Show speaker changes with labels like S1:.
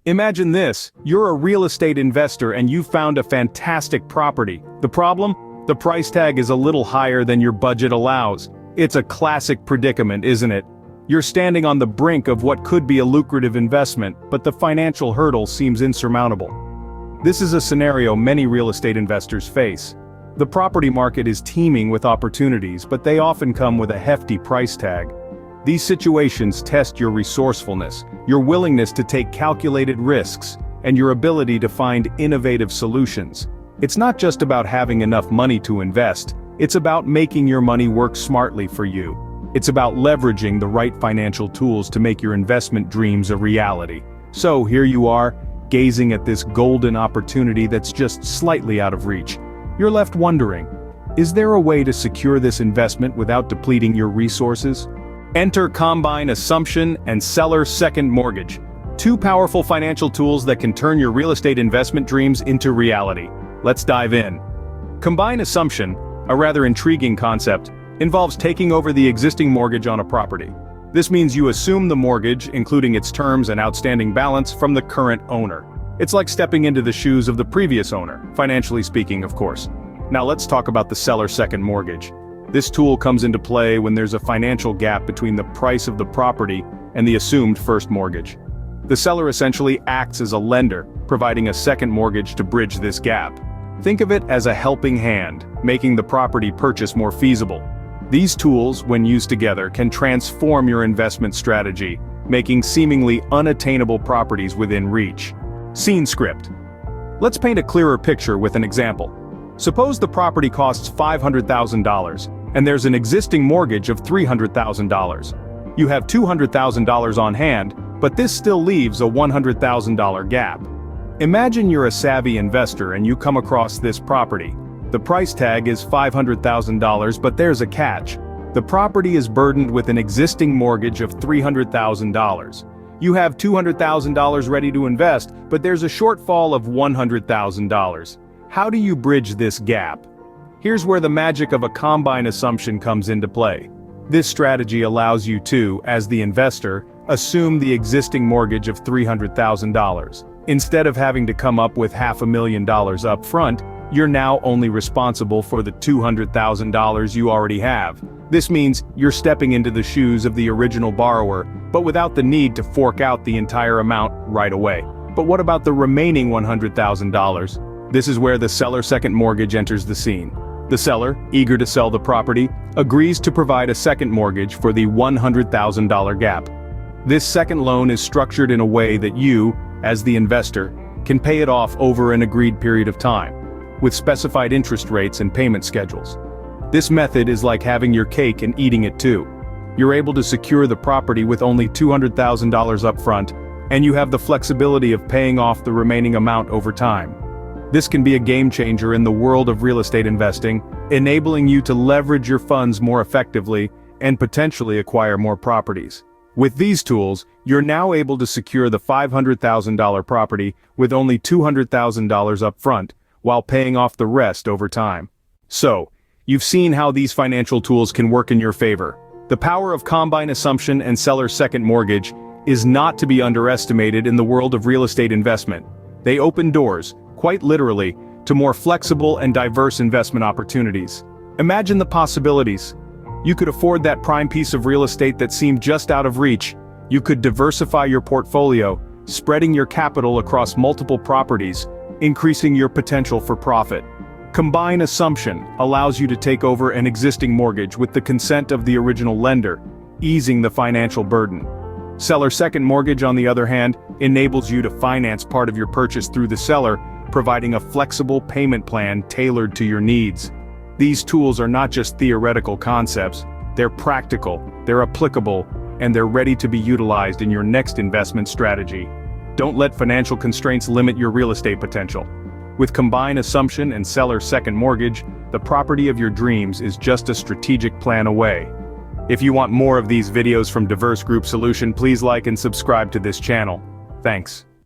S1: Imagine this, you're a real estate investor and you've found a fantastic property. The problem? The price tag is a little higher than your budget allows. It's a classic predicament, isn't it? You're standing on the brink of what could be a lucrative investment, but the financial hurdle seems insurmountable. This is a scenario many real estate investors face. The property market is teeming with opportunities, but they often come with a hefty price tag. These situations test your resourcefulness, your willingness to take calculated risks, and your ability to find innovative solutions. It's not just about having enough money to invest, it's about making your money work smartly for you. It's about leveraging the right financial tools to make your investment dreams a reality. So here you are, gazing at this golden opportunity that's just slightly out of reach. You're left wondering, is there a way to secure this investment without depleting your resources? Enter Combine Assumption and Seller Second Mortgage, two powerful financial tools that can turn your real estate investment dreams into reality. Let's dive in. Combine Assumption, a rather intriguing concept, involves taking over the existing mortgage on a property. This means you assume the mortgage, including its terms and outstanding balance, from the current owner. It's like stepping into the shoes of the previous owner, financially speaking, of course. Now let's talk about the Seller Second Mortgage. This tool comes into play when there's a financial gap between the price of the property and the assumed first mortgage. The seller essentially acts as a lender, providing a second mortgage to bridge this gap. Think of it as a helping hand, making the property purchase more feasible. These tools, when used together, can transform your investment strategy, making seemingly unattainable properties within reach. Scene script. Let's paint a clearer picture with an example. Suppose the property costs $500,000, and there's an existing mortgage of $300,000. You have $200,000 on hand, but this still leaves a $100,000 gap. Imagine you're a savvy investor and you come across this property. The price tag is $500,000, but there's a catch. The property is burdened with an existing mortgage of $300,000. You have $200,000 ready to invest, but there's a shortfall of $100,000. How do you bridge this gap? Here's where the magic of a combine assumption comes into play. This strategy allows you to, as the investor, assume the existing mortgage of $300,000. Instead of having to come up with $500,000 up front, you're now only responsible for the $200,000 you already have. This means you're stepping into the shoes of the original borrower, but without the need to fork out the entire amount right away. But what about the remaining $100,000? This is where the seller second mortgage enters the scene. The seller, eager to sell the property, agrees to provide a second mortgage for the $100,000 gap. This second loan is structured in a way that you, as the investor, can pay it off over an agreed period of time, with specified interest rates and payment schedules. This method is like having your cake and eating it too. You're able to secure the property with only $200,000 up front, and you have the flexibility of paying off the remaining amount over time. This can be a game changer in the world of real estate investing, enabling you to leverage your funds more effectively and potentially acquire more properties. With these tools, you're now able to secure the $500,000 property with only $200,000 up front, while paying off the rest over time. So, you've seen how these financial tools can work in your favor. The power of combine assumption and seller second mortgage is not to be underestimated in the world of real estate investment. They open doors, quite literally, to more flexible and diverse investment opportunities. Imagine the possibilities. You could afford that prime piece of real estate that seemed just out of reach. You could diversify your portfolio, spreading your capital across multiple properties, increasing your potential for profit. Combine assumption allows you to take over an existing mortgage with the consent of the original lender, easing the financial burden. Seller second mortgage, on the other hand, enables you to finance part of your purchase through the seller, providing a flexible payment plan tailored to your needs. These tools are not just theoretical concepts, they're practical, they're applicable, and they're ready to be utilized in your next investment strategy. Don't let financial constraints limit your real estate potential. With combine assumption and seller second mortgage, the property of your dreams is just a strategic plan away. If you want more of these videos from Diverse Group Solution, please like and subscribe to this channel. Thanks.